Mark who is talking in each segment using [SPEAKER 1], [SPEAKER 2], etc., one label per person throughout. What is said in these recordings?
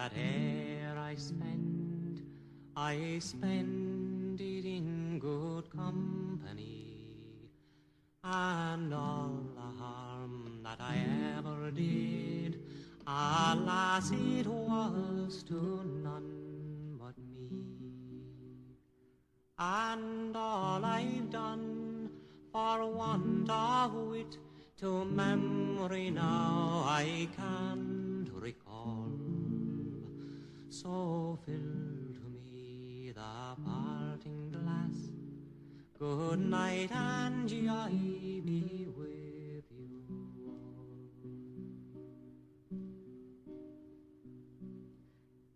[SPEAKER 1] that e'er I spend it in good company, and all the harm that I ever did, alas, it was to none but me. And all I've done for want of wit, to memory now I can't recall. So fill to me the parting glass. Good night and joy be with you all.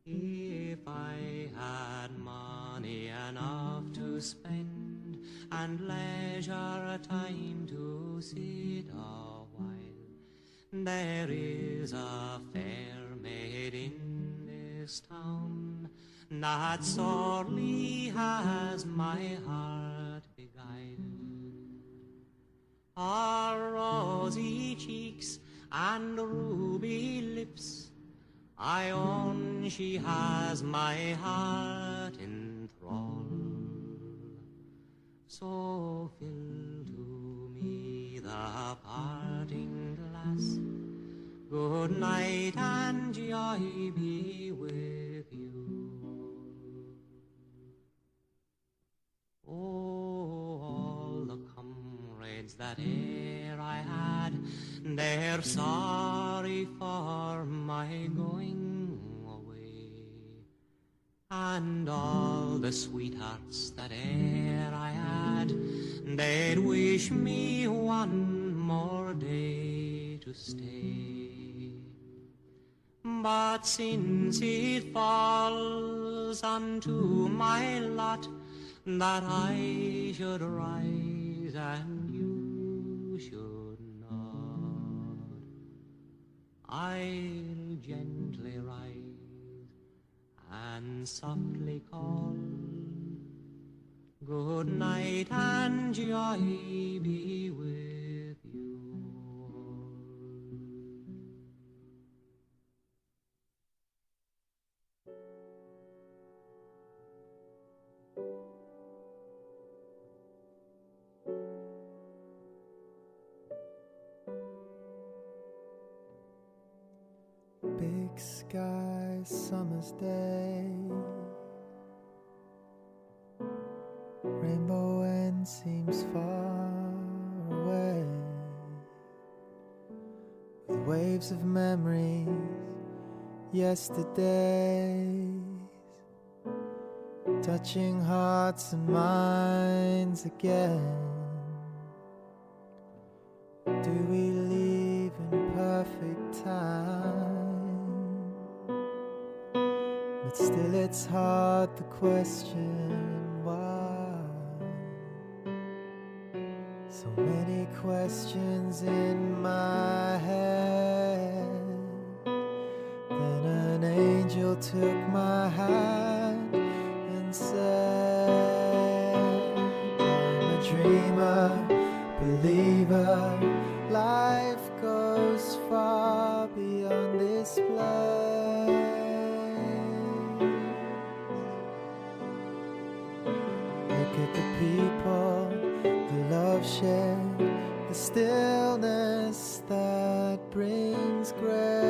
[SPEAKER 1] If I had money enough to spend, and leisure time to sit a while, there is a fair maid in this town that sorely has my heart beguiled. Her rosy cheeks and ruby lips, I own she has my heart enthralled. So fill to me the parting glass. Good night and joy be with you. Oh, all the comrades that e'er I had, they're sorry for my going away. And all the sweethearts that e'er I had, they'd wish me one more day to stay. But since it falls unto my lot that I should rise and you should not, I'll gently rise and softly call, good night and joy be with you.
[SPEAKER 2] Big sky, summer's day, rainbow end seems far away, with waves of memories, yesterdays, touching hearts and minds again. Do we leave in perfect time? But still it's hard to question why. So many questions in my head. Then an angel took my hand and said, I'm a dreamer, believer, life goes far beyond this place. Look at the people, the love shared, the stillness that brings grace.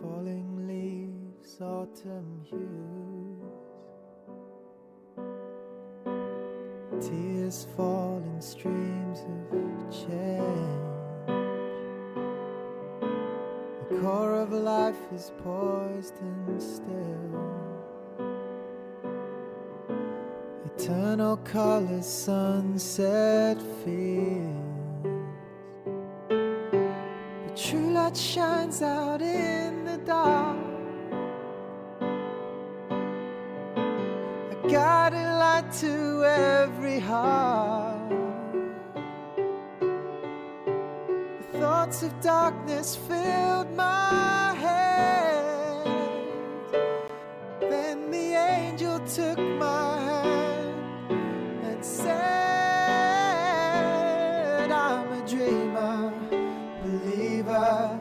[SPEAKER 2] Falling leaves, autumn hues, tears fall in streams of change. The core of life is poised and still. Eternal colors, sunset fields. But true light shines out in the dark. A guiding light to every heart. thoughts of darkness filled my head. Then the angel took my hand and said, I'm a dreamer, believer.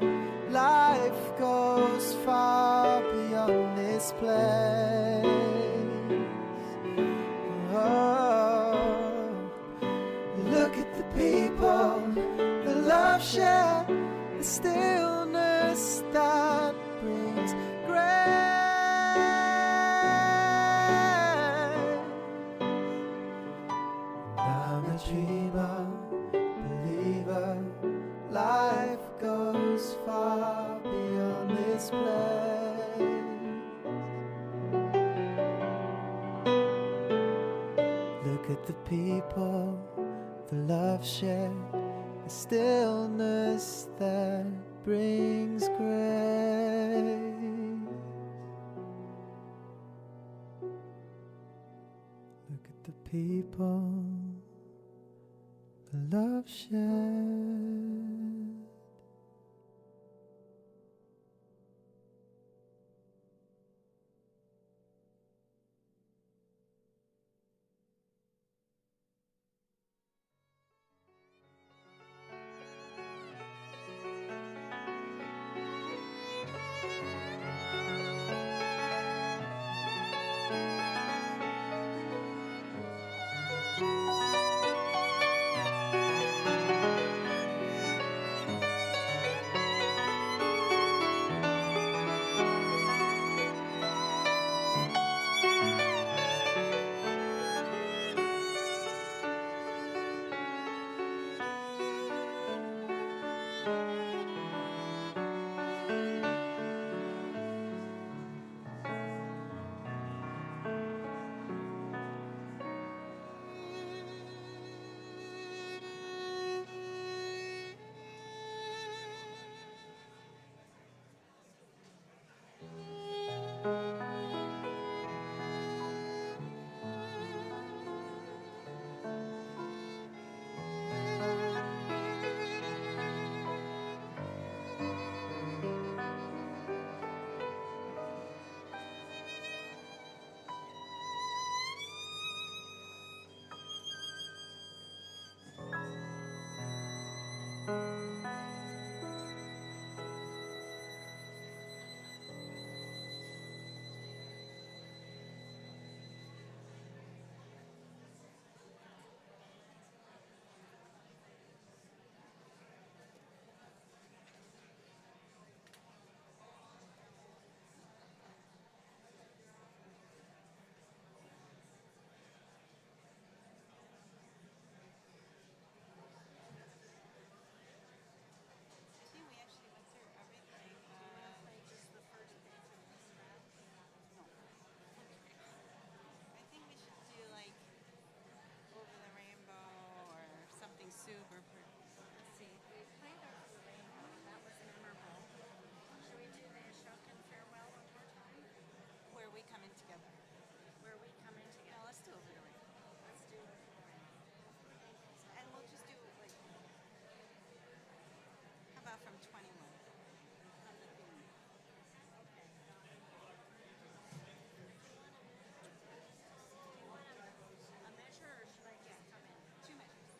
[SPEAKER 2] Life goes far beyond this place. Oh, look at the people, the love shared, the stillness that brings grace. I'm a dreamer, believer. Life goes far beyond this place. Look at the people, the love shared, the stillness that brings grace. Look at the people, the love shared.
[SPEAKER 3] Super pretty. Let's see. We played our rainbow. That was memorable. Should we do the Ashok and farewell one more time?
[SPEAKER 4] Where we come in together.
[SPEAKER 3] Where we come in together.
[SPEAKER 4] No, let's do Over the Rainbow.
[SPEAKER 3] Let's do it.
[SPEAKER 4] And we'll just do like, how about from 21? On the theme.
[SPEAKER 3] Okay. Do you want a measure or should I just come in?
[SPEAKER 4] 2 measures.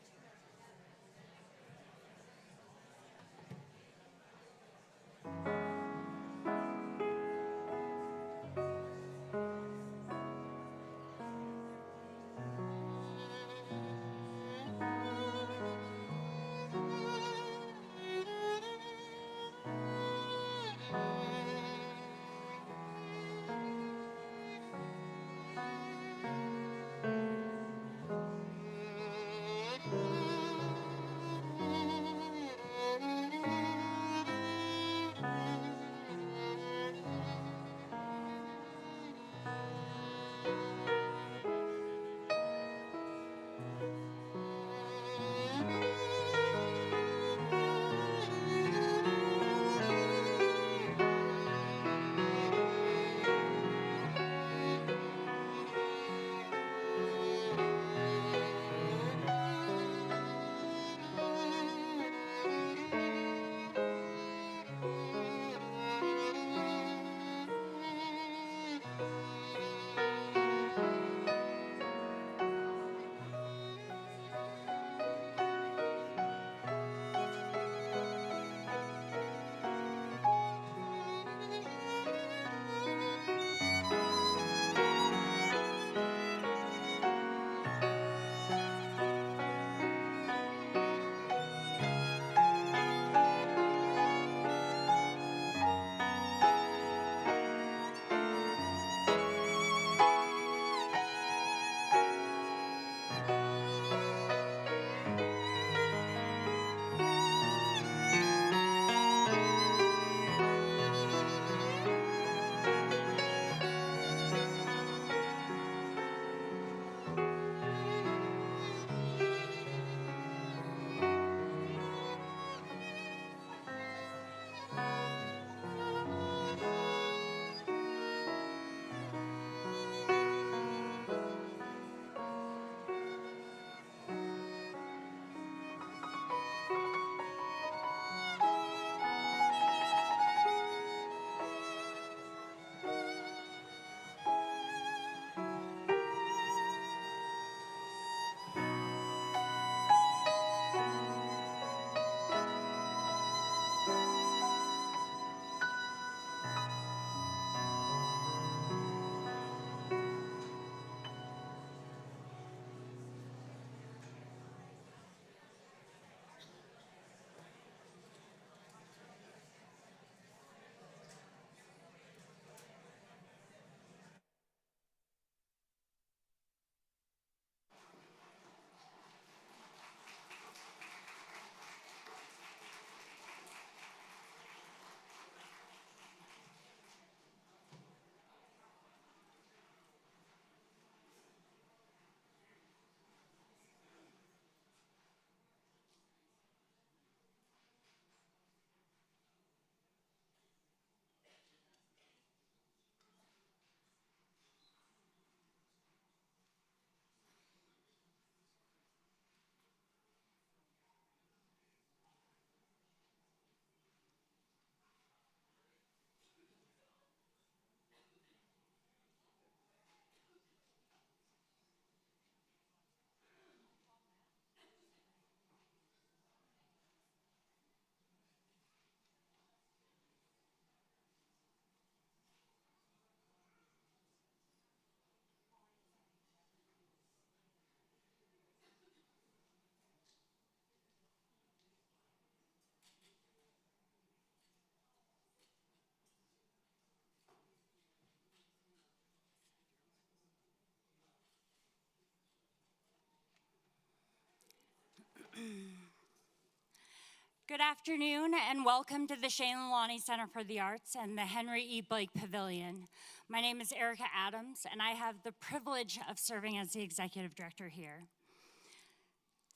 [SPEAKER 5] Good afternoon and welcome to the Shane Lalani Center for the Arts and the Henry E. Blake Pavilion. My name is Erica Adams and I have the privilege of serving as the executive director here.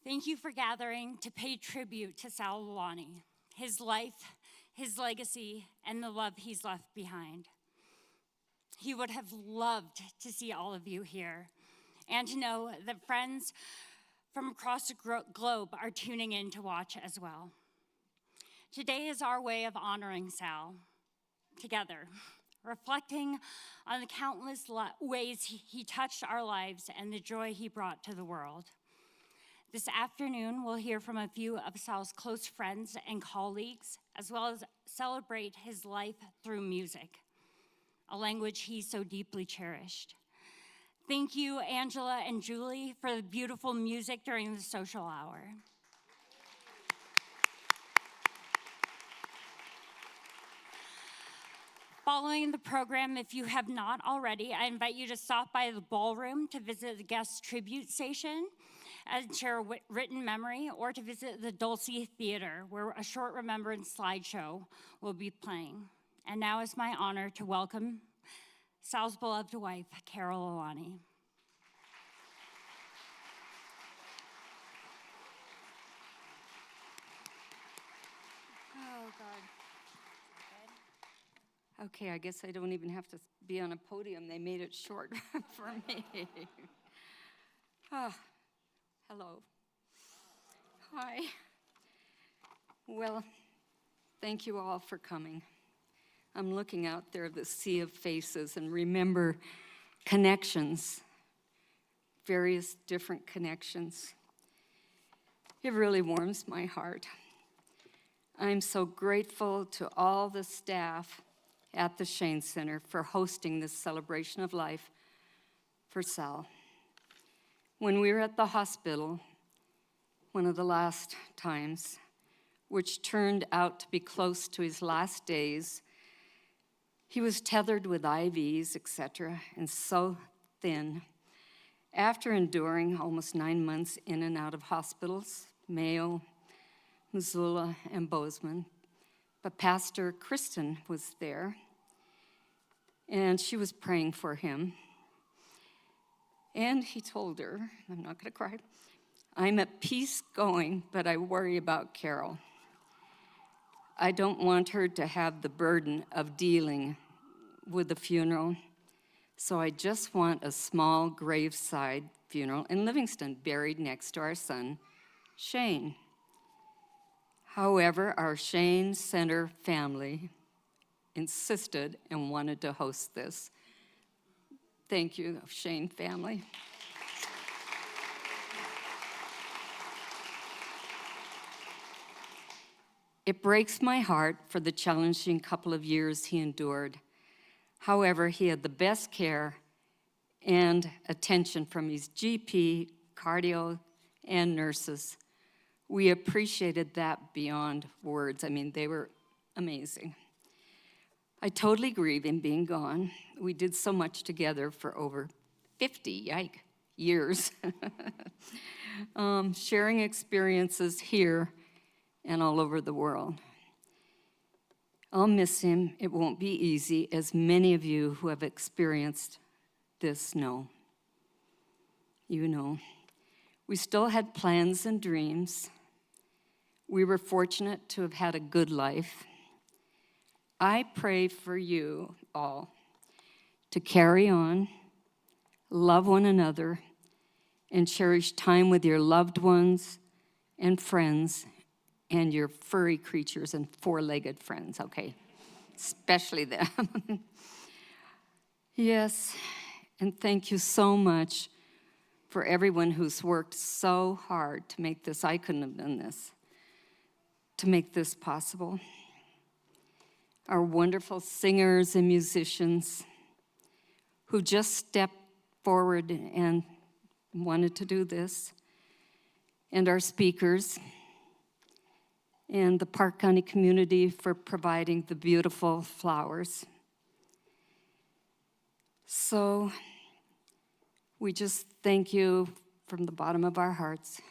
[SPEAKER 5] Thank you for gathering to pay tribute to Sal Lalani, his life, his legacy, and the love he's left behind. He would have loved to see all of you here and to know that friends from across the globe are tuning in to watch as well. Today is our way of honoring Sal together, reflecting on the countless ways he touched our lives and the joy he brought to the world. This afternoon, we'll hear from a few of Sal's close friends and colleagues, as well as celebrate his life through music, a language he so deeply cherished. Thank you, Angela and Julie, for the beautiful music during the social hour. Following the program, if you have not already, I invite you to stop by the ballroom to visit the guest tribute station and share a written memory, or to visit the Dulce Theater, where a short remembrance slideshow will be playing. And now it's my honor to welcome Sal's beloved wife, Carol Lalani.
[SPEAKER 6] Oh, God. Okay, I guess I don't even have to be on a podium. They made it short for me. Hello. Hi. Well, thank you all for coming. I'm looking out there, the sea of faces, and remember connections, various different connections. It really warms my heart. I'm so grateful to all the staff at the Shane Center for hosting this celebration of life for Sal. When we were at the hospital, one of the last times, which turned out to be close to his last days, he was tethered with IVs, etc., and so thin. After enduring almost 9 months in and out of hospitals, Mayo, Missoula, and Bozeman, but Pastor Kristen was there, and she was praying for him. And he told her, I'm not going to cry, I'm at peace going, but I worry about Carol. I don't want her to have the burden of dealing with the funeral, so I just want a small graveside funeral in Livingston, buried next to our son, Shane. However, our Shane Center family insisted and wanted to host this. Thank you, Shane family. It breaks my heart for the challenging couple of years he endured. However, he had the best care and attention from his GP, cardio, and nurses. We appreciated that beyond words. I mean, they were amazing. I totally grieve him being gone. We did so much together for over 50 years, sharing experiences here and all over the world. I'll miss him. It won't be easy, as many of you who have experienced this know. You know. We still had plans and dreams. We were fortunate to have had a good life. I pray for you all to carry on, love one another, and cherish time with your loved ones and friends and your furry creatures and four-legged friends, okay? Especially them. Yes, and thank you so much for everyone who's worked so hard to make this. I couldn't have done this, to make this possible. Our wonderful singers and musicians who just stepped forward and wanted to do this, and our speakers, and the Park County community for providing the beautiful flowers. So we just thank you from the bottom of our hearts,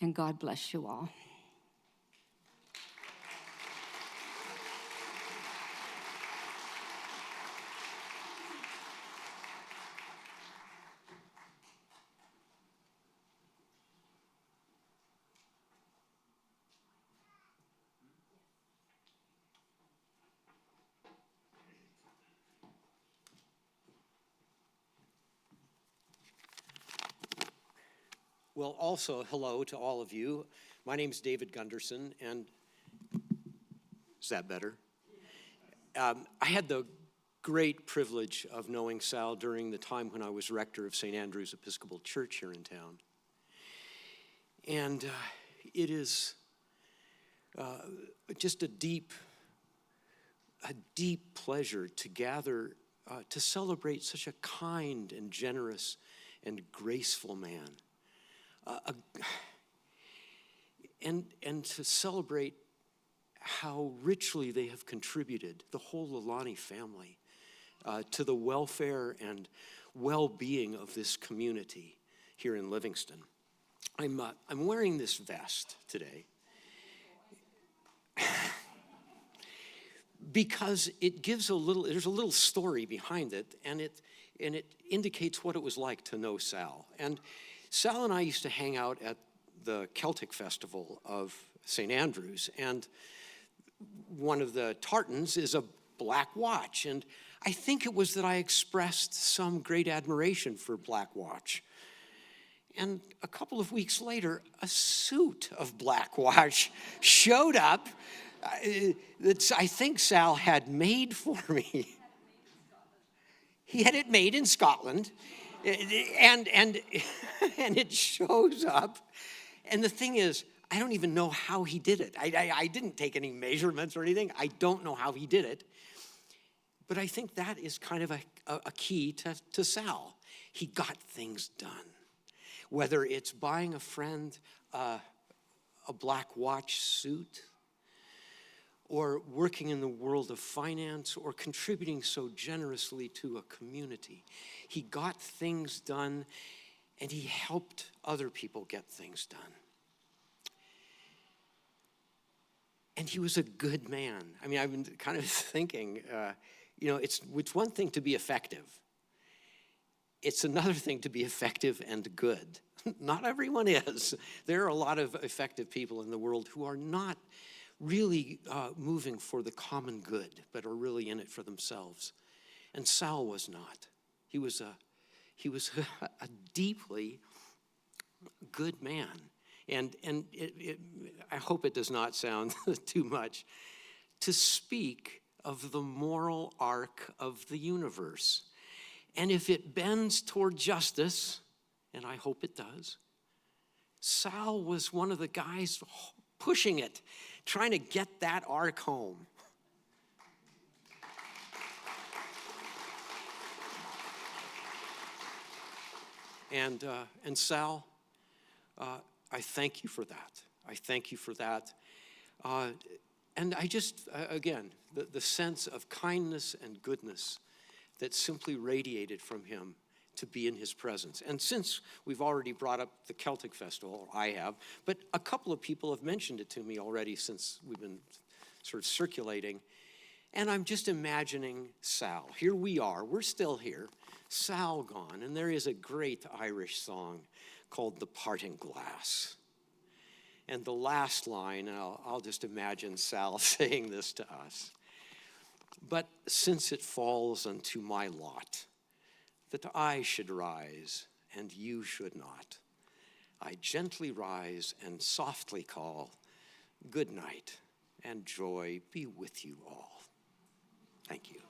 [SPEAKER 6] and God bless you all.
[SPEAKER 7] Well, also, hello to all of you. My name is David Gunderson, and is that better? I had the great privilege of knowing Sal during the time when I was rector of St. Andrew's Episcopal Church here in town. And it is just a deep pleasure to gather to celebrate such a kind and generous and graceful man. And to celebrate how richly they have contributed, the whole Lalani family, to the welfare and well-being of this community here in Livingston. I'm wearing this vest today because it gives there's a little story behind it, and it indicates what it was like to know Sal. And Sal and I used to hang out at the Celtic Festival of St. Andrews, and one of the tartans is a black watch, and I think it was that I expressed some great admiration for black watch. And a couple of weeks later, a suit of black watch showed up that I think Sal had made for me. He had it made in Scotland, and it shows up. And the thing is, I don't even know how he did it. I didn't take any measurements or anything. I don't know how he did it. But I think that is kind of a key to Sal. He got things done. Whether it's buying a friend a black watch suit, or working in the world of finance, or contributing so generously to a community. He got things done, and he helped other people get things done. And he was a good man. I mean, I've been kind of thinking, it's one thing to be effective. It's another thing to be effective and good. Not everyone is. There are a lot of effective people in the world who are not really moving for the common good, but are really in it for themselves. And Sal was not. He was a deeply good man. And I hope it does not sound too much to speak of the moral arc of the universe. And if it bends toward justice, and I hope it does, Sal was one of the guys pushing it, trying to get that arc home. And Sal, I thank you for that. I thank you for that. And I just, again, the sense of kindness and goodness that simply radiated from him to be in his presence. And since we've already brought up the Celtic Festival, I have, but a couple of people have mentioned it to me already since we've been sort of circulating. And I'm just imagining Sal. Here we are, we're still here, Sal gone, and there is a great Irish song called The Parting Glass. And the last line, and I'll just imagine Sal saying this to us. But since it falls unto my lot that I should rise and you should not, I gently rise and softly call, good night and joy be with you all. Thank you.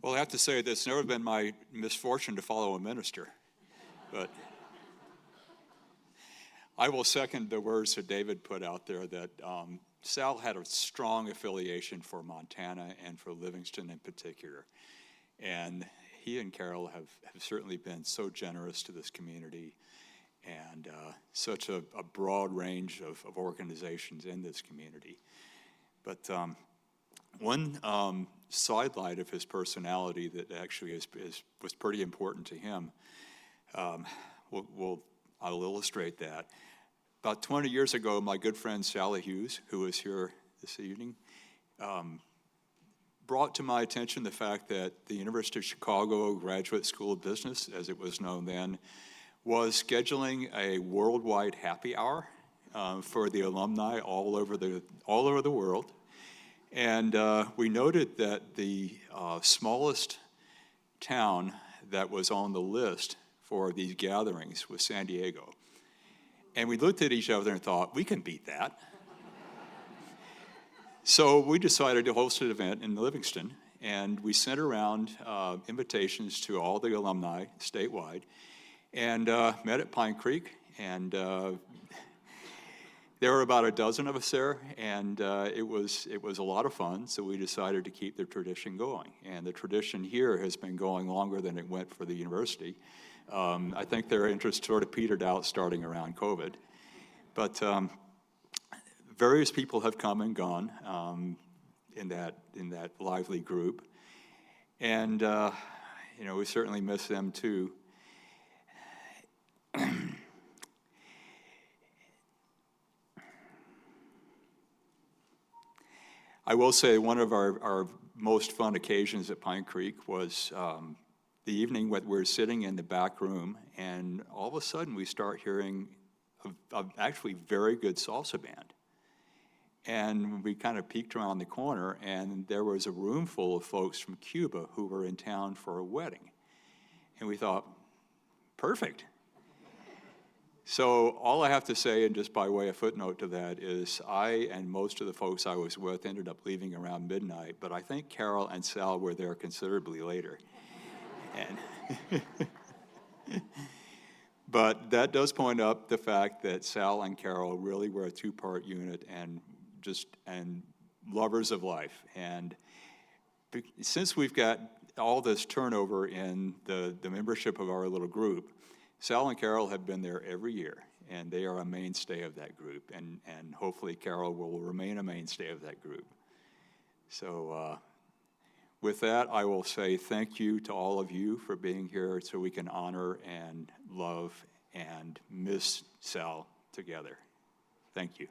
[SPEAKER 8] Well, I have to say, it's never been my misfortune to follow a minister, but I will second the words that David put out there that Sal had a strong affiliation for Montana and for Livingston in particular. And he and Carol have certainly been so generous to this community and such a broad range of organizations in this community. But one sidelight of his personality that actually was pretty important to him, I'll illustrate that. About 20 years ago, my good friend Sally Hughes, who is here this evening, brought to my attention the fact that the University of Chicago Graduate School of Business, as it was known then, was scheduling a worldwide happy hour for the alumni all over the world. And we noted that the smallest town that was on the list for these gatherings was San Diego. And we looked at each other and thought, we can beat that. So we decided to host an event in Livingston, and we sent around invitations to all the alumni statewide, and met at Pine Creek, and there were about a dozen of us there, and it was a lot of fun, so we decided to keep the tradition going. And the tradition here has been going longer than it went for the university. I think their interest sort of petered out starting around COVID. But various people have come and gone in that lively group. And we certainly miss them too. I will say one of our most fun occasions at Pine Creek was the evening when we're sitting in the back room, and all of a sudden we start hearing a actually very good salsa band. And we kind of peeked around the corner, and there was a room full of folks from Cuba who were in town for a wedding. And we thought, perfect. So all I have to say, and just by way of footnote to that, is I and most of the folks I was with ended up leaving around midnight, but I think Carol and Sal were there considerably later. And but that does point up the fact that Sal and Carol really were a two-part unit and lovers of life. And since we've got all this turnover in the membership of our little group, Sal and Carol have been there every year, and they are a mainstay of that group, and hopefully Carol will remain a mainstay of that group. So with that, I will say thank you to all of you for being here so we can honor and love and miss Sal together. Thank you.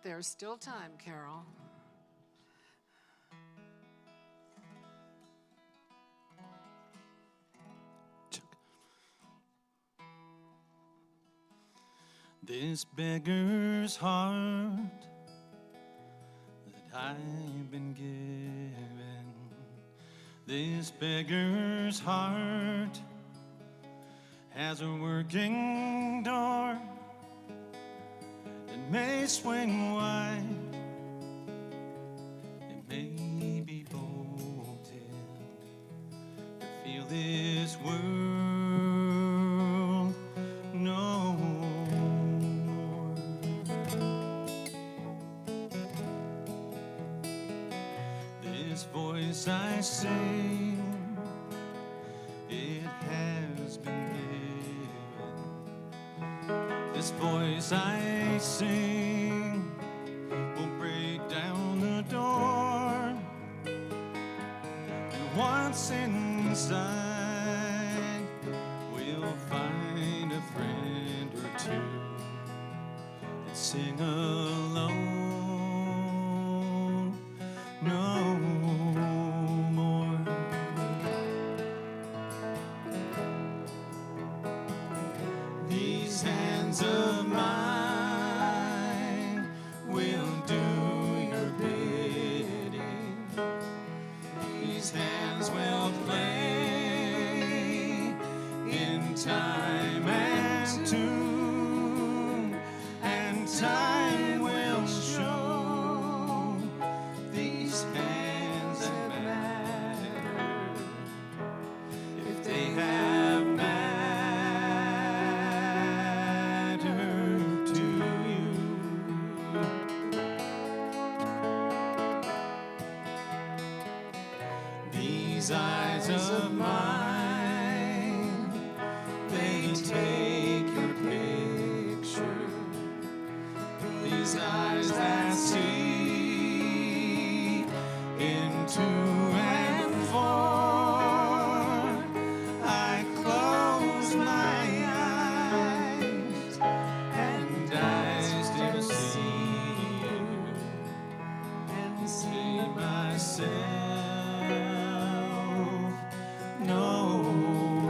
[SPEAKER 9] There's still time, Carol.
[SPEAKER 10] This beggar's heart that I've been given, this beggar's heart has a working door. It may swing wide, it may be bolted to feel this world no more. This voice I sing, it has been given. This voice I sing will break down the door, and once inside we'll find a friend or two and sing alone no more. These hands of mine will do your bidding. These hands will play in time and tune, and time will show these hands that matter if they have mattered to you. These eyes eyes of mine, they take your picture. These eyes that see into and for, I close my eyes and I still see you and see myself no more.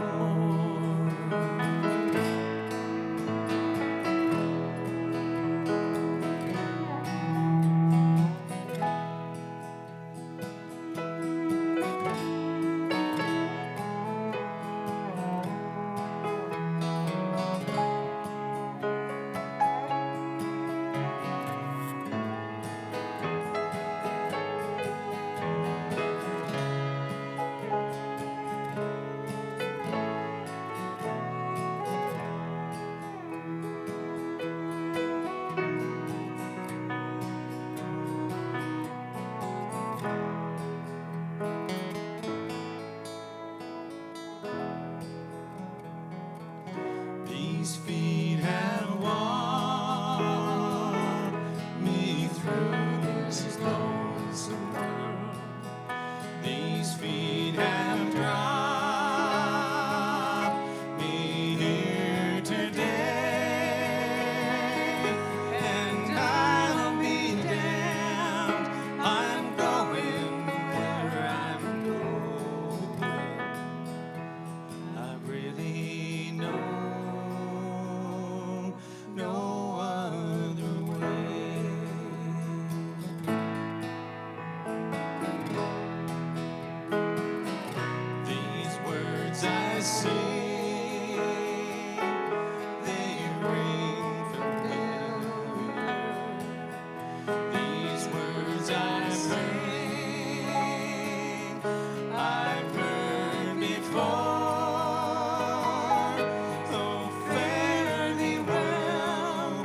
[SPEAKER 10] These feet have walked me through this lonesome world. These feet have dropped me here today, and I'll be damned. I'm going where I'm going. I really know no other way. These words I sing, they ring familiar. These words I sing, I've heard before. Oh, fare thee well,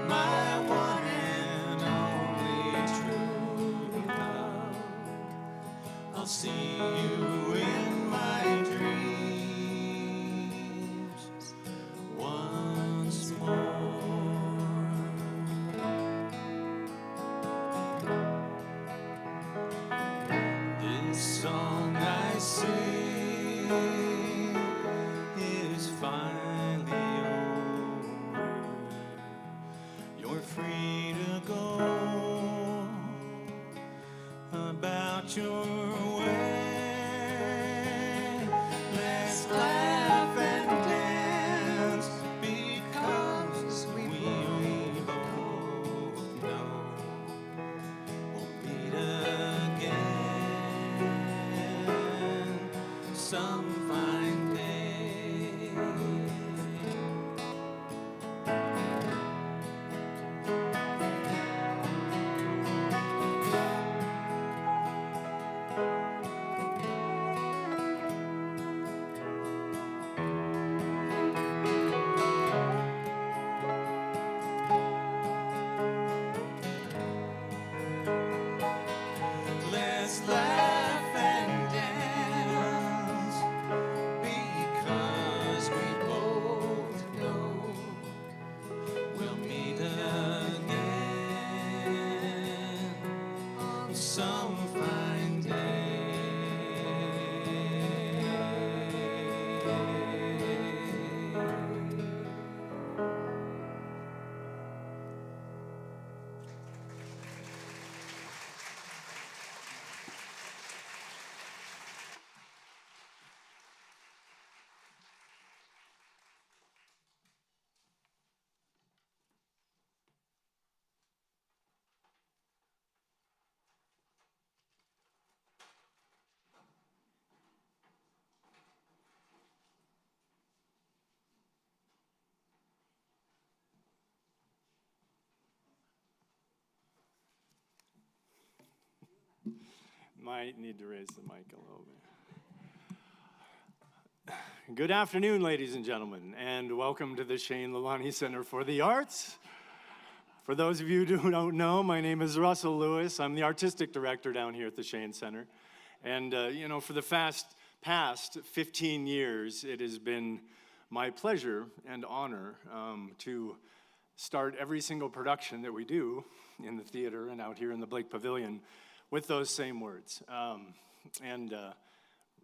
[SPEAKER 10] my one and only true love. I'll see you in my dreams once more. This song I sing is finally over. You're free to go about your way. Let's laugh and dance because we both know we'll meet again some fine day. Let's laugh and dance because we both know we'll meet again some fine day.
[SPEAKER 11] Might need to raise the mic a little bit. Good afternoon, ladies and gentlemen, and welcome to the Shane Lalani Center for the Arts. For those of you who don't know, my name is Russell Lewis. I'm the artistic director down here at the Shane Center. And, for the past 15 years, it has been my pleasure and honor to start every single production that we do in the theater and out here in the Blake Pavilion with those same words.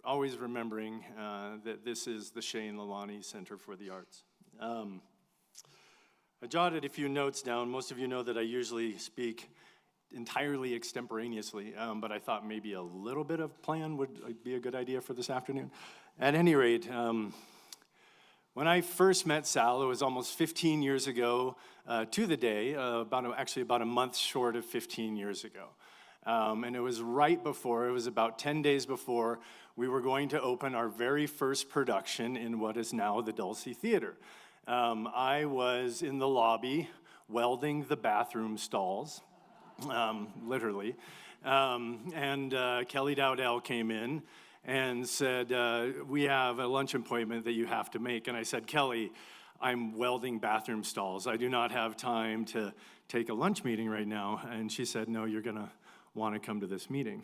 [SPEAKER 11] Always remembering that this is the Shane Lalani Center for the Arts. I jotted a few notes down. Most of you know that I usually speak entirely extemporaneously, but I thought maybe a little bit of plan would be a good idea for this afternoon. At any rate, when I first met Sal, it was almost 15 years ago to the day, actually about a month short of 15 years ago. And it was about 10 days before we were going to open our very first production in what is now the Dulce Theater. I was in the lobby welding the bathroom stalls, literally. Kelly Dowdell came in and said, we have a lunch appointment that you have to make. And I said, Kelly, I'm welding bathroom stalls. I do not have time to take a lunch meeting right now. And she said, no, you're gonna want to come to this meeting.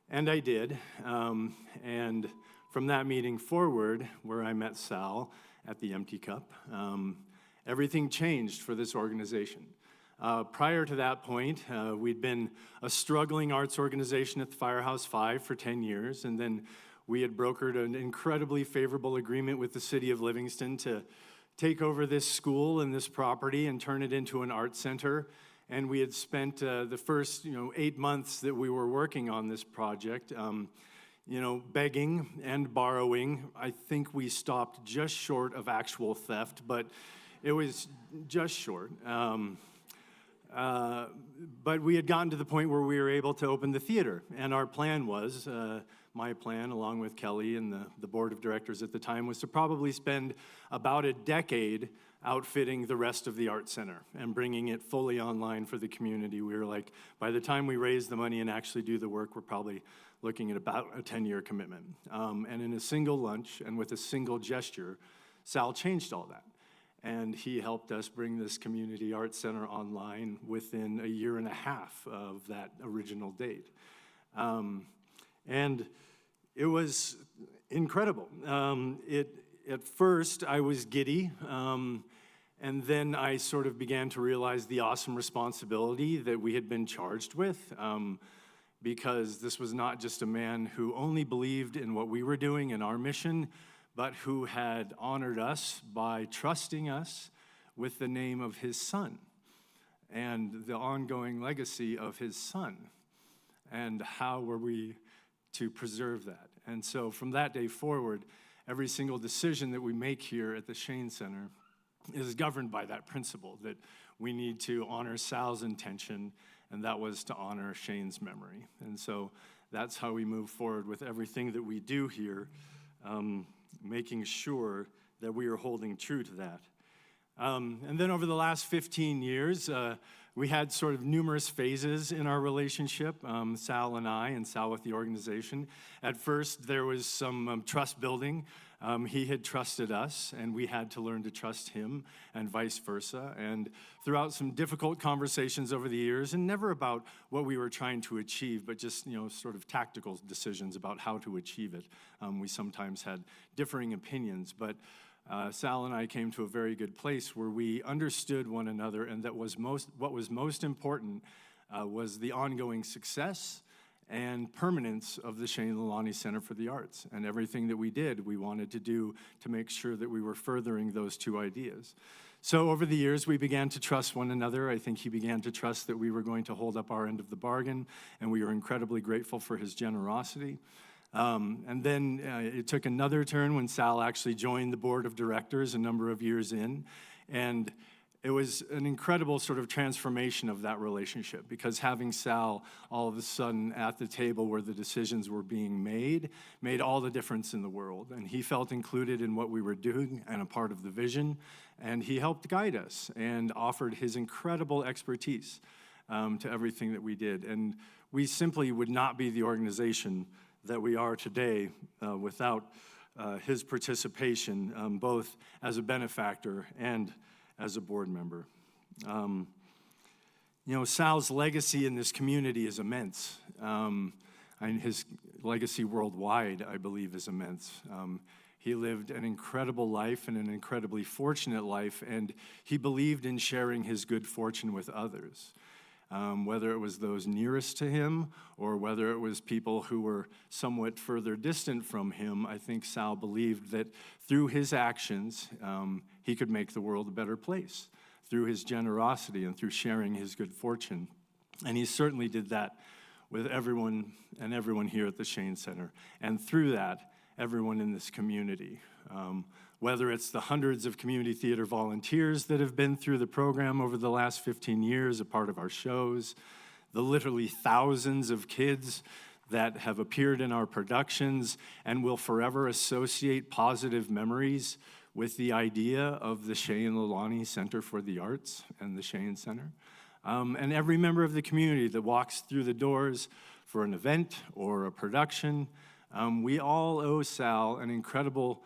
[SPEAKER 11] And I did. And from that meeting forward, where I met Sal at the Empty Cup, everything changed for this organization. Prior to that point, we'd been a struggling arts organization at the Firehouse 5 for 10 years, and then we had brokered an incredibly favorable agreement with the city of Livingston to take over this school and this property and turn it into an art center. And we had spent the first 8 months that we were working on this project, begging and borrowing. I think we stopped just short of actual theft, but it was just short. But we had gotten to the point where we were able to open the theater. And our plan was, my plan, along with Kelly and the board of directors at the time, was to probably spend about a decade outfitting the rest of the Art Center and bringing it fully online for the community. We were like, by the time we raise the money and actually do the work, we're probably looking at about a 10-year commitment. And in a single lunch and with a single gesture, Sal changed all that. And he helped us bring this community art center online within a year and a half of that original date. And it was incredible. At first, I was giddy, and then I sort of began to realize the awesome responsibility that we had been charged with, because this was not just a man who only believed in what we were doing and our mission, but who had honored us by trusting us with the name of his son and the ongoing legacy of his son. And how were we to preserve that? And so from that day forward, every single decision that we make here at the Shane Center is governed by that principle, that we need to honor Sal's intention, and that was to honor Shane's memory. And so that's how we move forward with everything that we do here, making sure that we are holding true to that. And then over the last 15 years, we had sort of numerous phases in our relationship, Sal and I, and Sal with the organization. At first, there was some trust building. He had trusted us, and we had to learn to trust him, and vice versa. And throughout some difficult conversations over the years, and never about what we were trying to achieve, but just sort of tactical decisions about how to achieve it, we sometimes had differing opinions. But Sal and I came to a very good place where we understood one another, and what was most important was the ongoing success and permanence of the Shane Lalani Center for the Arts. And everything that we did, we wanted to do to make sure that we were furthering those two ideas. So over the years, we began to trust one another. I think he began to trust that we were going to hold up our end of the bargain, and we were incredibly grateful for his generosity. And then it took another turn when Sal actually joined the board of directors a number of years in. And it was an incredible sort of transformation of that relationship, because having Sal all of a sudden at the table where the decisions were being made all the difference in the world. And he felt included in what we were doing and a part of the vision. And he helped guide us and offered his incredible expertise to everything that we did. And we simply would not be the organization that we are today without his participation, both as a benefactor and as a board member. Sal's legacy in this community is immense. I and his legacy worldwide, I believe, is immense. He lived an incredible life and an incredibly fortunate life, and he believed in sharing his good fortune with others. Whether it was those nearest to him or whether it was people who were somewhat further distant from him, I think Sal believed that through his actions, he could make the world a better place, through his generosity and through sharing his good fortune. And he certainly did that with everyone here at the Shane Center, and through that, everyone in this community. Whether it's the hundreds of community theater volunteers that have been through the program over the last 15 years, a part of our shows, the literally thousands of kids that have appeared in our productions and will forever associate positive memories with the idea of the Shane Lalani Center for the Arts and the Shane Center. And every member of the community that walks through the doors for an event or a production, we all owe Sal an incredible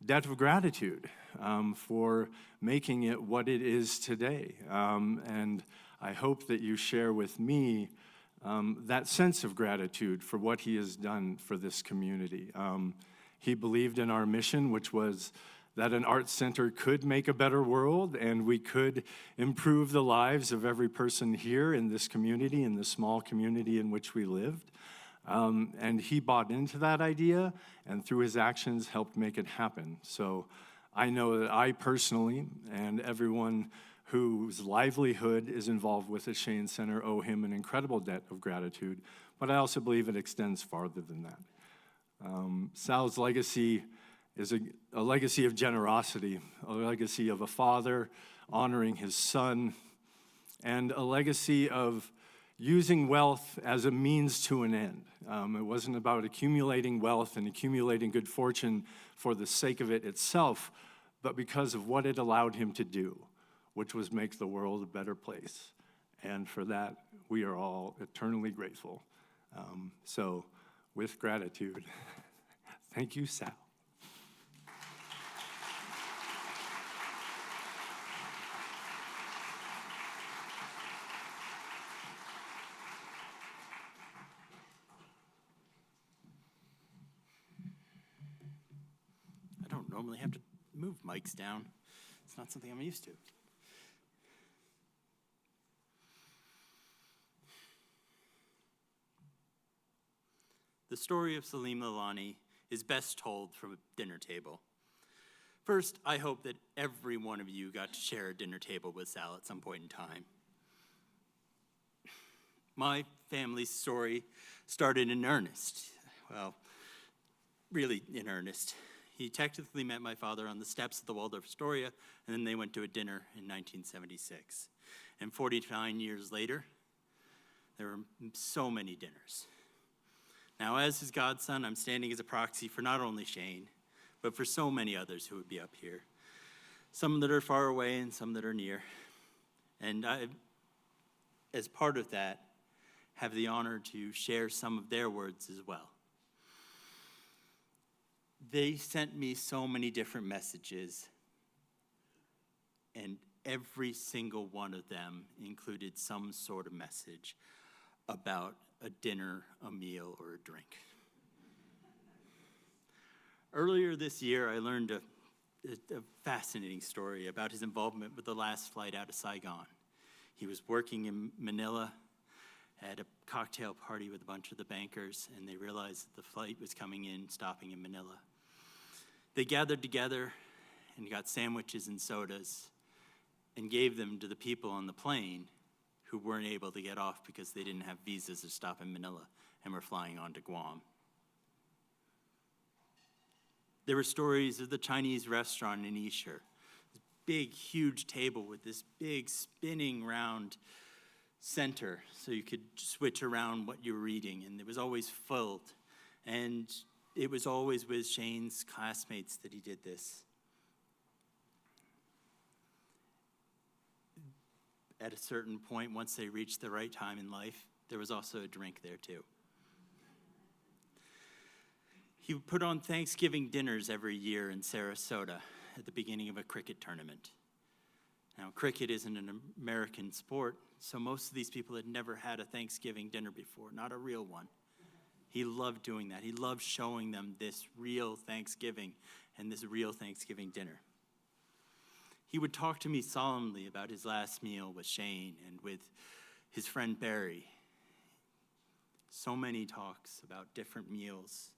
[SPEAKER 11] debt of gratitude for making it what it is today. And I hope that you share with me that sense of gratitude for what he has done for this community. He believed in our mission, which was that an arts center could make a better world and we could improve the lives of every person here in this community, in the small community in which we lived. And he bought into that idea and through his actions helped make it happen. So I know that I personally and everyone whose livelihood is involved with the Shane Center owe him an incredible debt of gratitude, but I also believe it extends farther than that. Sal's legacy is a legacy of generosity, a legacy of a father honoring his son, and a legacy of using wealth as a means to an end. It wasn't about accumulating wealth and accumulating good fortune for the sake of it itself, but because of what it allowed him to do, which was make the world a better place. And for that, we are all eternally grateful. So with gratitude, thank you, Sal.
[SPEAKER 12] I don't normally have to move mics down. It's not something I'm used to. The story of Salim Lalani is best told from a dinner table. First, I hope that every one of you got to share a dinner table with Sal at some point in time. My family's story started in earnest. Well, really in earnest. He technically met my father on the steps of the Waldorf Astoria, and then they went to a dinner in 1976. And 49 years later, there were so many dinners. Now, as his godson, I'm standing as a proxy for not only Shane, but for so many others who would be up here. Some that are far away and some that are near. And I, as part of that, have the honor to share some of their words as well. They sent me so many different messages, and every single one of them included some sort of message about a dinner, a meal, or a drink. Earlier this year, I learned a fascinating story about his involvement with the last flight out of Saigon. He was working in Manila at a cocktail party with a bunch of the bankers, and they realized that the flight was coming in, stopping in Manila. They gathered together and got sandwiches and sodas and gave them to the people on the plane who weren't able to get off because they didn't have visas to stop in Manila and were flying on to Guam. There were stories of the Chinese restaurant in Esher, this big, huge table with this big spinning round center so you could switch around what you were eating, and it was always filled. And it was always with Shane's classmates that he did this. At a certain point, once they reached the right time in life, there was also a drink there too. He would put on Thanksgiving dinners every year in Sarasota at the beginning of a cricket tournament. Now, cricket isn't an American sport, so most of these people had never had a Thanksgiving dinner before, not a real one. He loved doing that. He loved showing them this real Thanksgiving and this real Thanksgiving dinner. He would talk to me solemnly about his last meal with Shane and with his friend Barry. So many talks about different meals.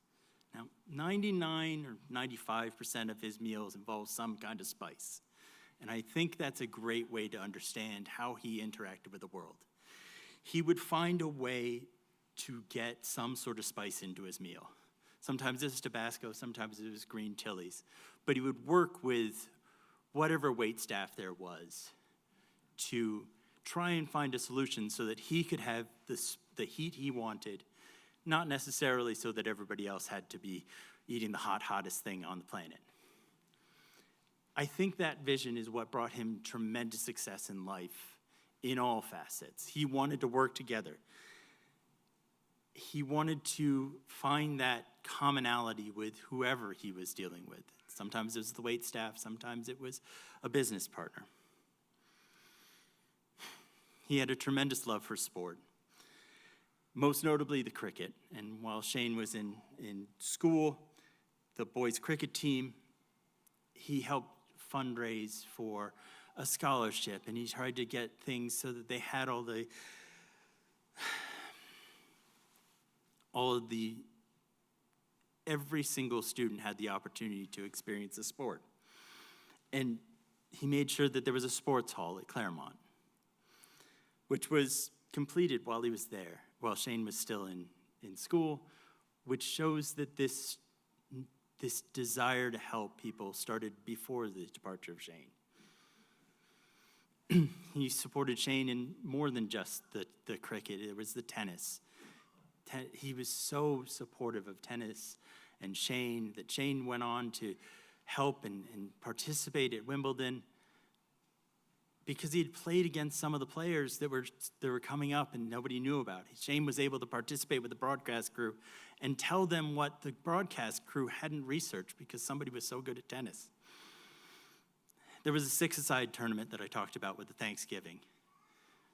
[SPEAKER 12] Now, 99 or 95% of his meals involve some kind of spice. And I think that's a great way to understand how he interacted with the world. He would find a way to get some sort of spice into his meal. Sometimes it was Tabasco, sometimes it was green chilies. But he would work with whatever waitstaff there was to try and find a solution so that he could have the heat he wanted, not necessarily so that everybody else had to be eating the hottest thing on the planet. I think that vision is what brought him tremendous success in life in all facets. He wanted to work together. He wanted to find that commonality with whoever he was dealing with. Sometimes it was the waitstaff, sometimes it was a business partner. He had a tremendous love for sport, most notably the cricket. And while Shane was in school, the boys' cricket team, he helped fundraise for a scholarship, and he tried to get things so that they had every single student had the opportunity to experience a sport. And he made sure that there was a sports hall at Claremont, which was completed while he was there, while Shane was still in school, which shows that this desire to help people started before the departure of Shane. He supported Shane in more than just the cricket. It was the tennis. He was so supportive of tennis and Shane that Shane went on to help and participate at Wimbledon because he had played against some of the players that were coming up and nobody knew about. Shane was able to participate with the broadcast crew and tell them what the broadcast crew hadn't researched because somebody was so good at tennis. There was a six-a-side tournament that I talked about with the Thanksgiving.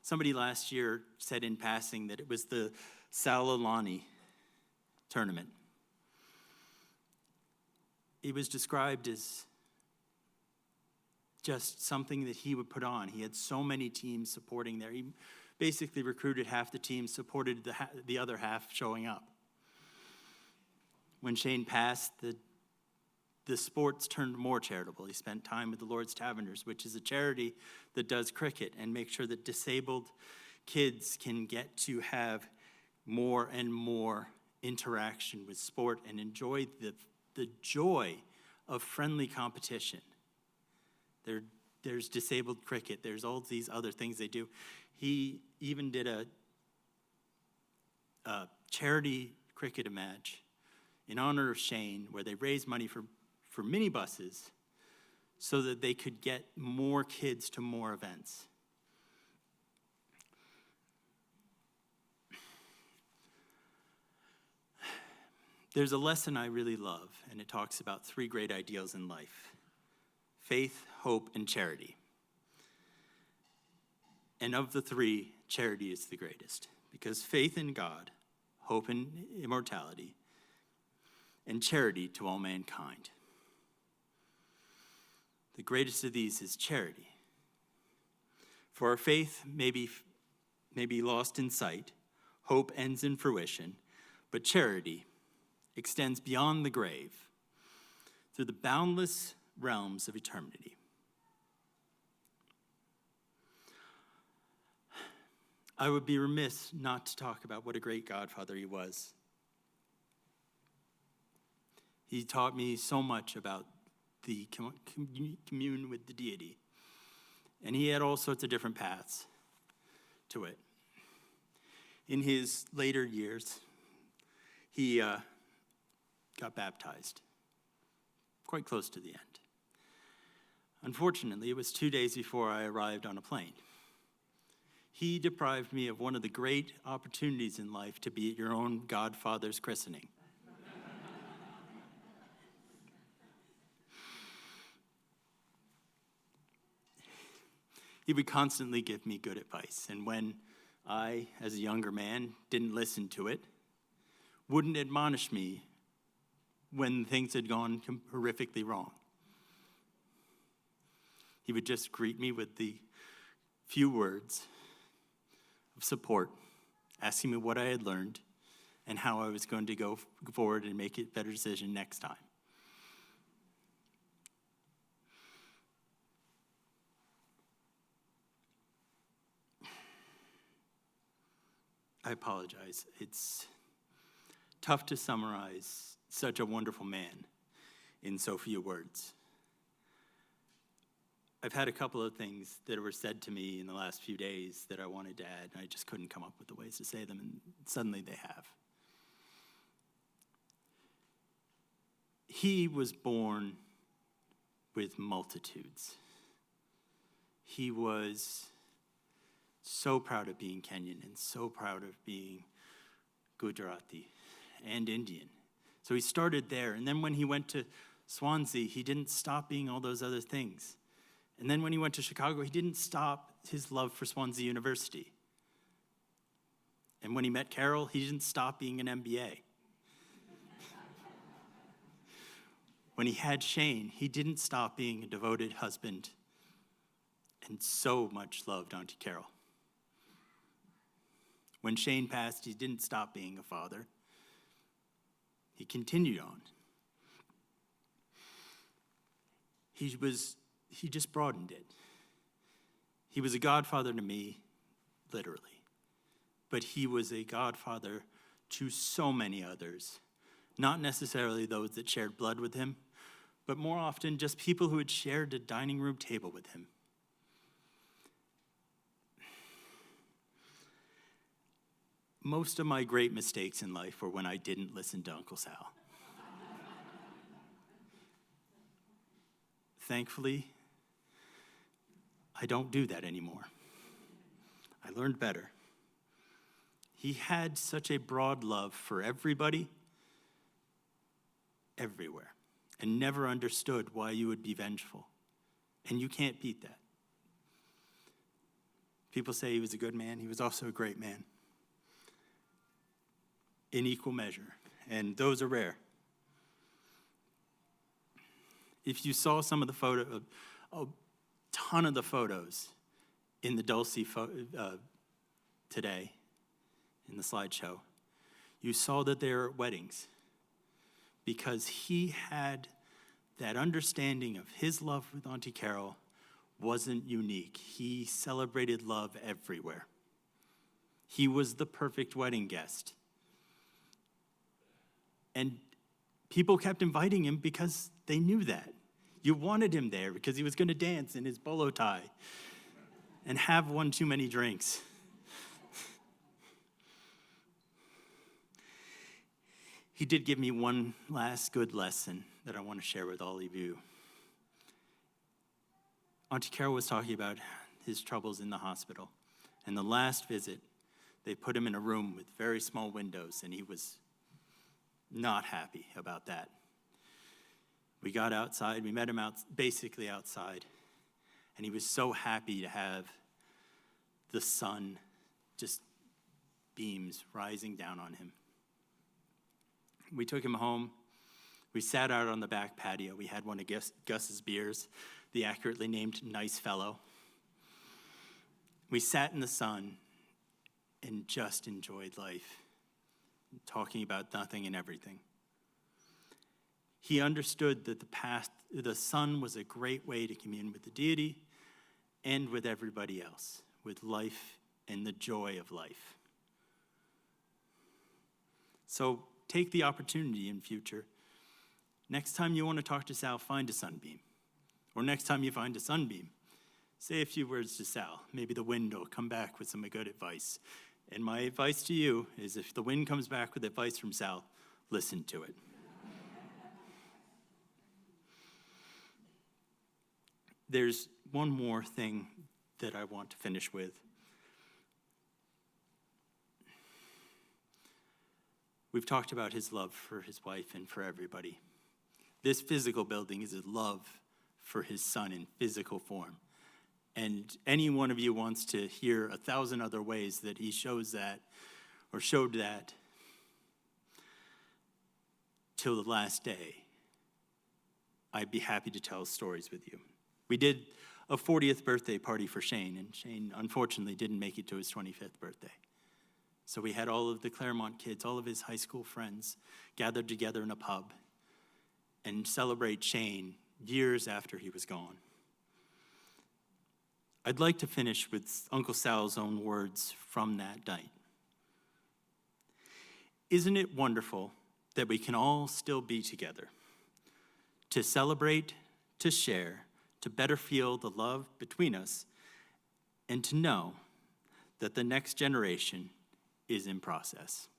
[SPEAKER 12] Somebody last year said in passing that it was the Sal Lalani tournament. It was described as just something that he would put on. He had so many teams supporting there. He basically recruited half the team, supported the other half showing up. When Shane passed, the sports turned more charitable. He spent time with the Lord's Taverners, which is a charity that does cricket and makes sure that disabled kids can get to have more and more interaction with sport and enjoy the joy of friendly competition. There's disabled cricket. There's all these other things they do. He even did a charity cricket match in honor of Shane where they raised money for minibuses so that they could get more kids to more events. There's a lesson I really love, and it talks about three great ideals in life: faith, hope, and charity. And of the three, charity is the greatest, because faith in God, hope in immortality, and charity to all mankind. The greatest of these is charity. For our faith may be lost in sight, hope ends in fruition, but charity extends beyond the grave through the boundless realms of eternity. I would be remiss not to talk about what a great Godfather he was. He taught me so much about the commune with the deity. And he had all sorts of different paths to it. In his later years, he got baptized, quite close to the end. Unfortunately, it was 2 days before I arrived on a plane. He deprived me of one of the great opportunities in life to be at your own godfather's christening. He would constantly give me good advice, and when I, as a younger man, didn't listen to it, wouldn't admonish me when things had gone horrifically wrong. He would just greet me with the few words of support, asking me what I had learned and how I was going to go forward and make a better decision next time. I apologize. It's tough to summarize such a wonderful man in so few words. I've had a couple of things that were said to me in the last few days that I wanted to add, and I just couldn't come up with the ways to say them, and suddenly they have. He was born with multitudes. He was so proud of being Kenyan and so proud of being Gujarati and Indian. So he started there, and then when he went to Swansea, he didn't stop being all those other things. And then when he went to Chicago, he didn't stop his love for Swansea University. And when he met Carol, he didn't stop being an MBA. When he had Shane, he didn't stop being a devoted husband and so much loved Auntie Carol. When Shane passed, he didn't stop being a father. He continued on. He just broadened it. He was a godfather to me, literally. But he was a godfather to so many others. Not necessarily those that shared blood with him, but more often just people who had shared a dining room table with him. Most of my great mistakes in life were when I didn't listen to Uncle Sal. Thankfully, I don't do that anymore. I learned better. He had such a broad love for everybody, everywhere, and never understood why you would be vengeful. And you can't beat that. People say he was a good man. He was also a great man. In equal measure, and those are rare. If you saw some of the a ton of the photos in the Dulce today, in the slideshow, you saw that they were at weddings because he had that understanding of his love with Auntie Carol wasn't unique. He celebrated love everywhere. He was the perfect wedding guest. And people kept inviting him because they knew that. You wanted him there because he was going to dance in his bolo tie and have one too many drinks. He did give me one last good lesson that I want to share with all of you. Auntie Carol was talking about his troubles in the hospital. And the last visit, they put him in a room with very small windows, and he was not happy about that. We got outside, we met him basically outside, and he was so happy to have the sun, just beams rising down on him. We took him home. We sat out on the back patio. We had one of Gus's beers, the accurately named Nice Fellow. We sat in the sun and just enjoyed life, talking about nothing and everything. He understood that the sun was a great way to commune with the deity and with everybody else, with life and the joy of life. So take the opportunity in future. Next time you want to talk to Sal, find a sunbeam. Or next time you find a sunbeam, say a few words to Sal. Maybe the wind will come back with some good advice. And my advice to you is if the wind comes back with advice from Sal, listen to it. There's one more thing that I want to finish with. We've talked about his love for his wife and for everybody. This physical building is his love for his son in physical form. And any one of you wants to hear 1,000 other ways that he shows that or showed that, till the last day, I'd be happy to tell stories with you. We did a 40th birthday party for Shane, and Shane unfortunately didn't make it to his 25th birthday. So we had all of the Claremont kids, all of his high school friends, gathered together in a pub and celebrate Shane years after he was gone. I'd like to finish with Uncle Sal's own words from that night. Isn't it wonderful that we can all still be together, to celebrate, to share, to better feel the love between us, and to know that the next generation is in process.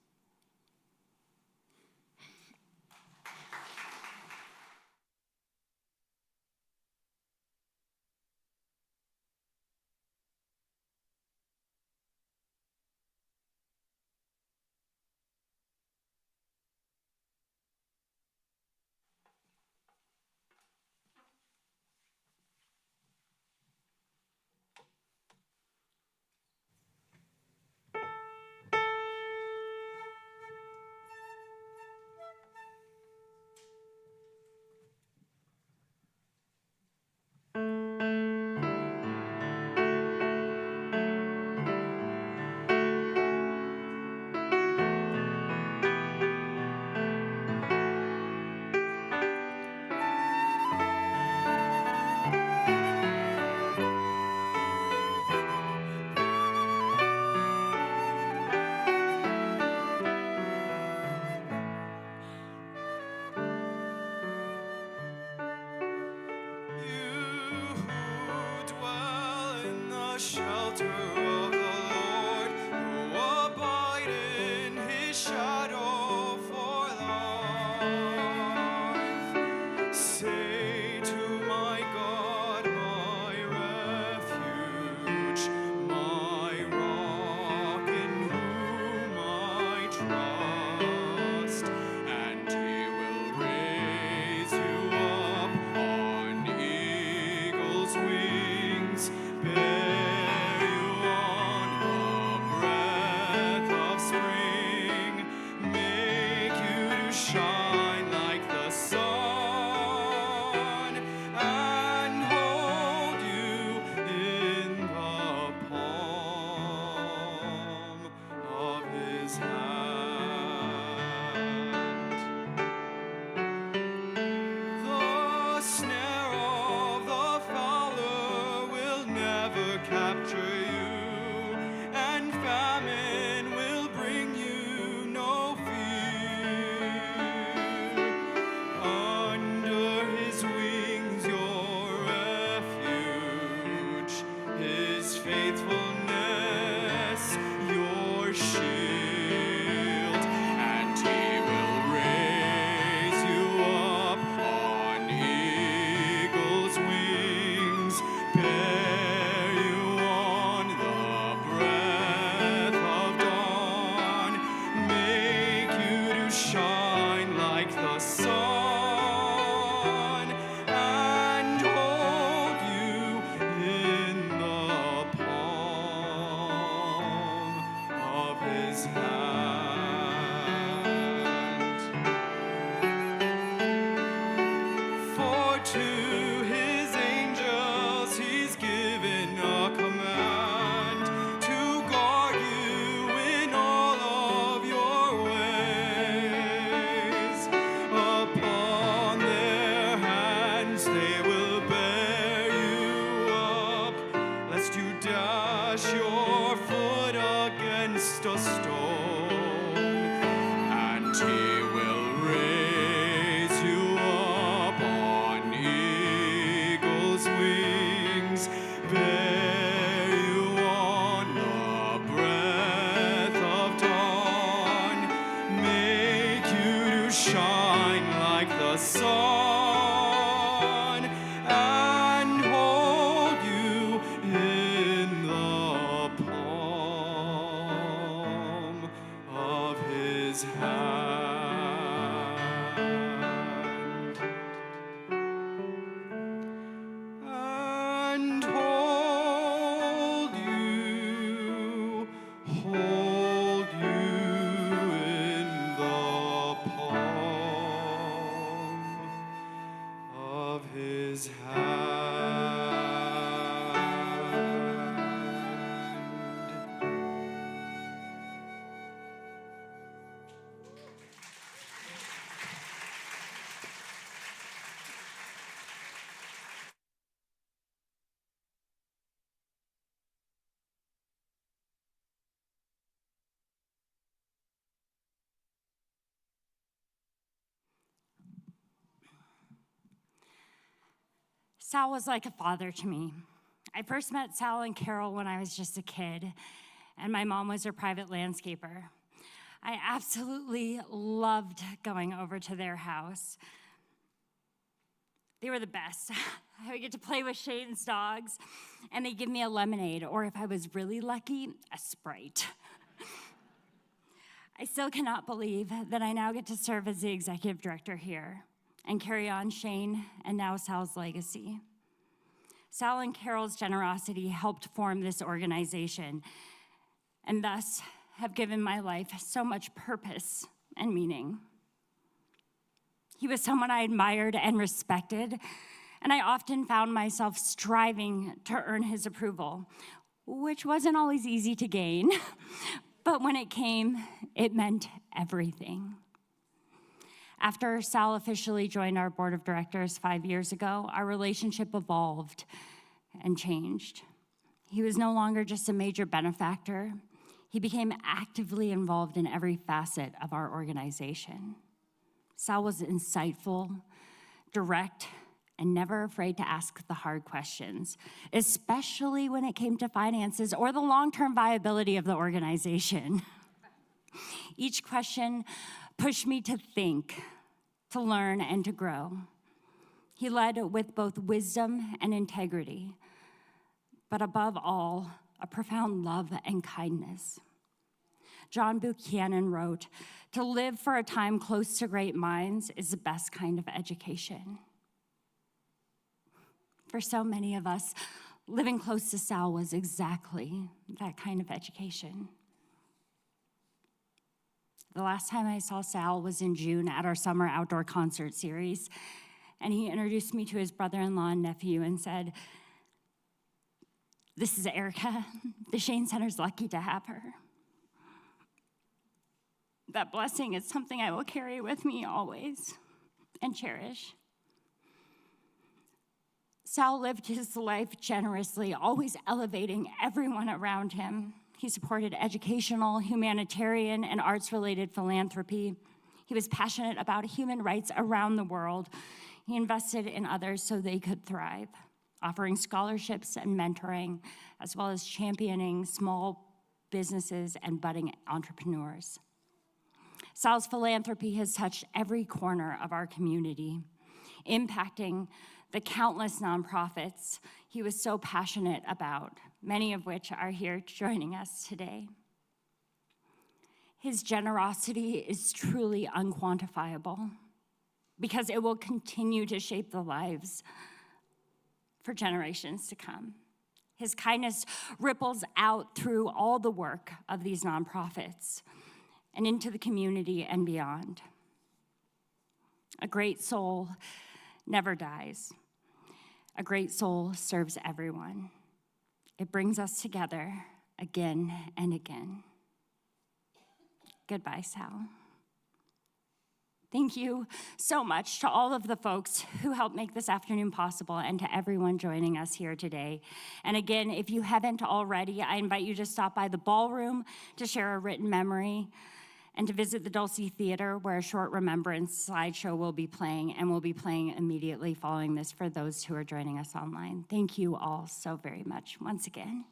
[SPEAKER 10] Shelter of the Lord, who abide in his shadow for life. Say to my God, my refuge, my rock in whom I trust, and he will raise you up on eagle's wings. Shine like the sun and hold you in the palm of his hand. The snare of the fowler will never capture you, and famine will bring you no fear. Under his wings your refuge, his faithfulness your shield, and he will raise you up on eagle's wings, bear you on the breath of dawn, make you to shine like the sun, and hold you in the palm of his hand. For to his angels he's given a command to guard you in all of your ways. Upon their hands they will bear you up, lest you dash your foot against a stone. And he will raise you up on eagle's wings, bear you on the breath of dawn, make you to shine like the sun,
[SPEAKER 5] Sal was like a father to me. I first met Sal and Carol when I was just a kid, and my mom was her private landscaper. I absolutely loved going over to their house. They were the best. I would get to play with Shane's dogs, and they'd give me a lemonade, or if I was really lucky, a Sprite. I still cannot believe that I now get to serve as the executive director here and carry on Shane and now Sal's legacy. Sal and Carol's generosity helped form this organization and thus have given my life so much purpose and meaning. He was someone I admired and respected, and I often found myself striving to earn his approval, which wasn't always easy to gain, but when it came, it meant everything. After Sal officially joined our board of directors 5 years ago, our relationship evolved and changed. He was no longer just a major benefactor. He became actively involved in every facet of our organization. Sal was insightful, direct, and never afraid to ask the hard questions, especially when it came to finances or the long-term viability of the organization. Each question pushed me to think, to learn, and to grow. He led with both wisdom and integrity, but above all, a profound love and kindness. John Buchanan wrote, "To live for a time close to great minds is the best kind of education." For so many of us, living close to Sal was exactly that kind of education. The last time I saw Sal was in June at our summer outdoor concert series, and he introduced me to his brother-in-law and nephew and said, "This is Erica. The Shane Center's lucky to have her." That blessing is something I will carry with me always and cherish. Sal lived his life generously, always elevating everyone around him. He supported educational, humanitarian, and arts-related philanthropy. He was passionate about human rights around the world. He invested in others so they could thrive, offering scholarships and mentoring, as well as championing small businesses and budding entrepreneurs. Sal's philanthropy has touched every corner of our community, impacting the countless nonprofits he was so passionate about, many of which are here joining us today. His generosity is truly unquantifiable because it will continue to shape the lives for generations to come. His kindness ripples out through all the work of these nonprofits and into the community and beyond. A great soul never dies. A great soul serves everyone. It brings us together again and again. Goodbye, Sal. Thank you so much to all of the folks who helped make this afternoon possible and to everyone joining us here today. And again, if you haven't already, I invite you to stop by the ballroom to share a written memory and to visit the Dulce Theater, where a short remembrance slideshow will be playing and will be playing immediately following this for those who are joining us online. Thank you all so very much once again.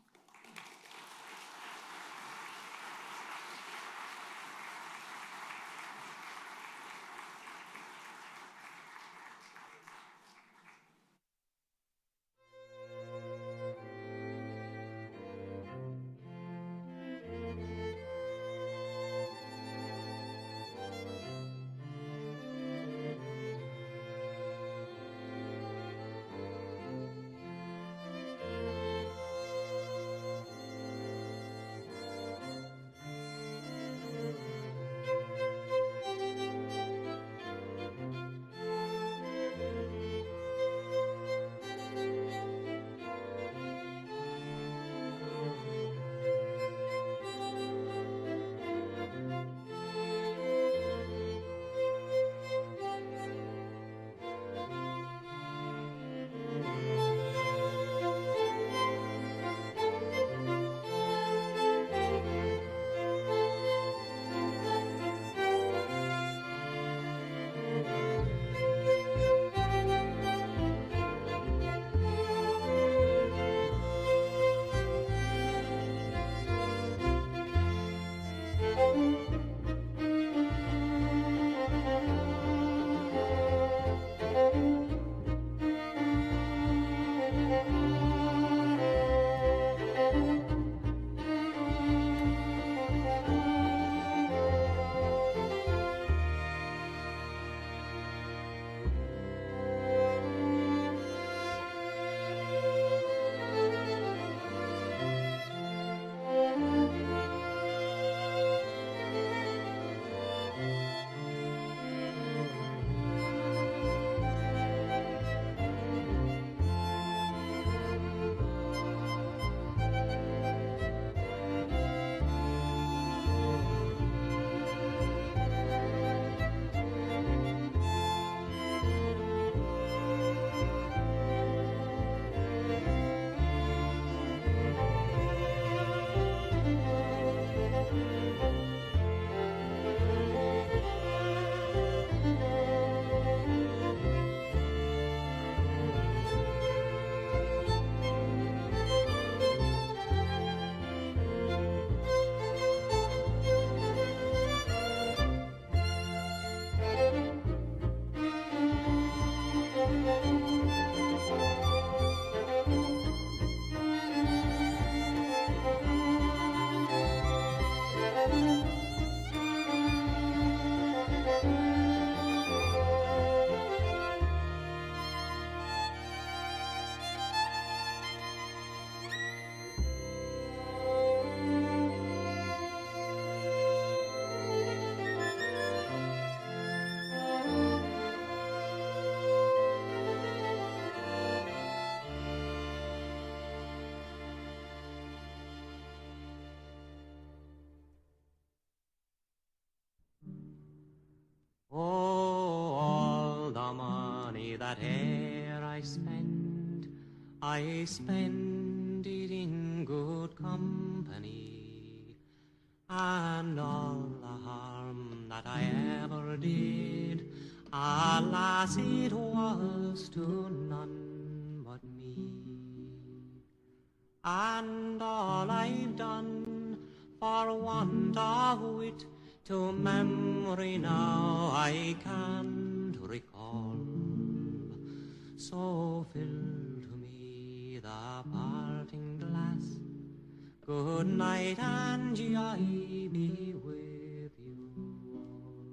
[SPEAKER 1] that e'er I spend it in good company, and all the harm that I ever did, alas, it was to none but me. And all I've done for want of wit, to memory now I can't recall. So fill to me the parting glass. Good night and joy be with you all.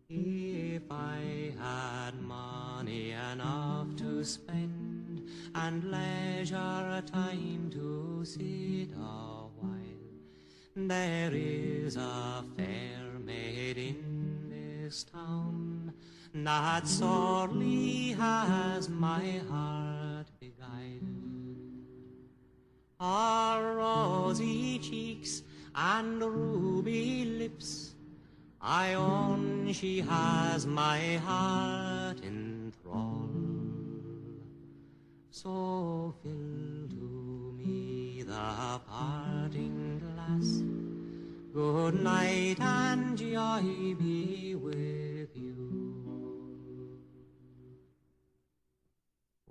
[SPEAKER 1] If I had money enough to spend, and leisure time to sit a while, there is a fair maid in this town that sorely has my heart beguiled. Her rosy cheeks and ruby lips, I own she has my heart in thrall. So fill to me the parting glass. Good night and joy be with you.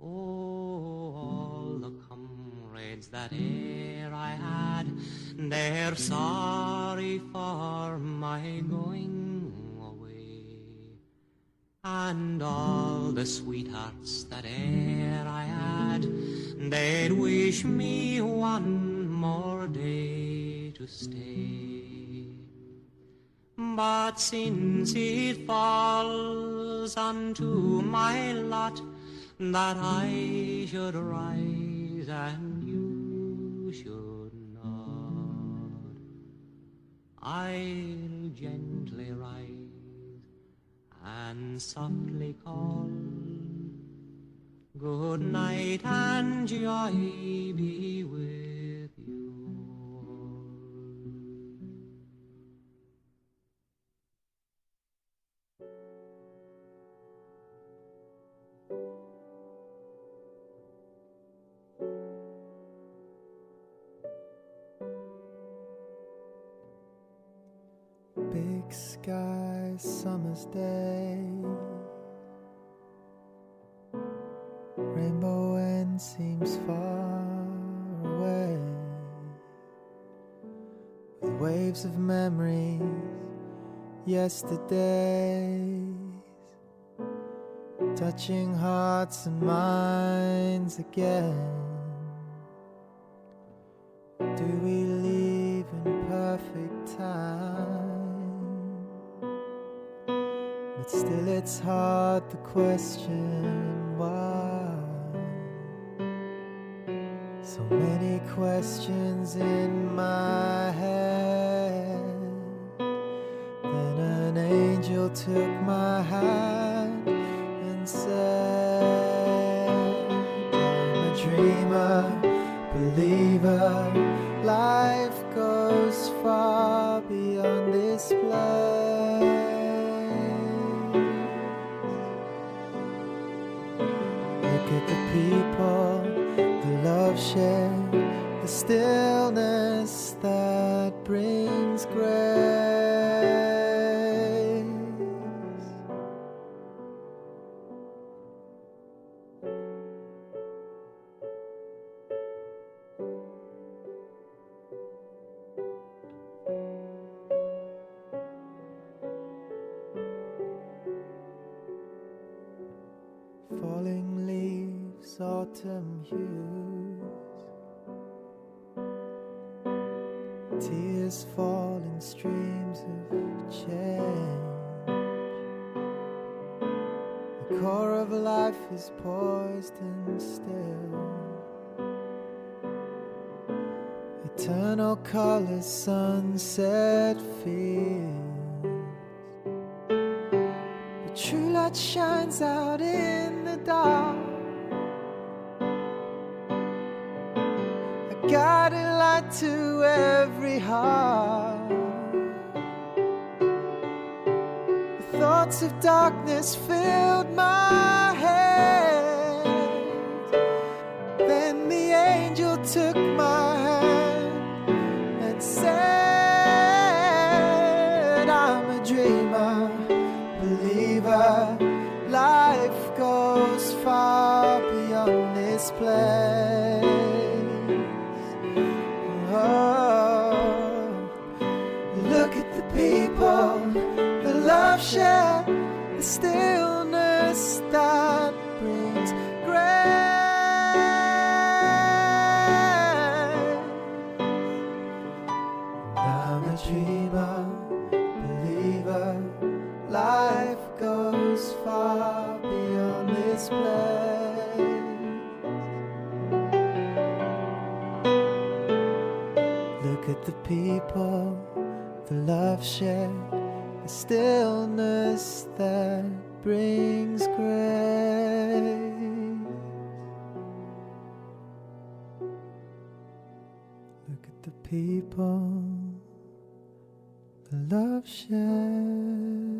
[SPEAKER 1] Oh, all the comrades that e'er I had, they're sorry for my going away. And all the sweethearts that e'er I had, they'd wish me one more day to stay. But since it falls unto my lot that I should rise and you should not, I'll gently rise and softly call, good night and joy be with you all.
[SPEAKER 2] Big sky, summer's day, rainbow end seems far away, with waves of memories, yesterdays, touching hearts and minds again. Do we leave in perfect time? But still it's hard to question why. So many questions in my head. Then an angel took my hand and said, I'm a dreamer, believer, life goes far beyond this place. Look at the people, the love shared, the stillness that brings grace. Falling leaves, autumn hues, tears fall in streams of change. The core of life is poised and still, eternal colors, sunset fields. But true light shines out in the dark, a guiding light to every heart. thoughts of darkness filled my head. Then the angel took my hand and said, I'm a dreamer, believer. Life goes far beyond this place. Oh, look at the people, the love shared, the stillness that brings grace. I'm a dreamer, believer. Life goes far beyond this place. Look at the people, the love shared, the stillness that brings grace. Look at the people, the love shared.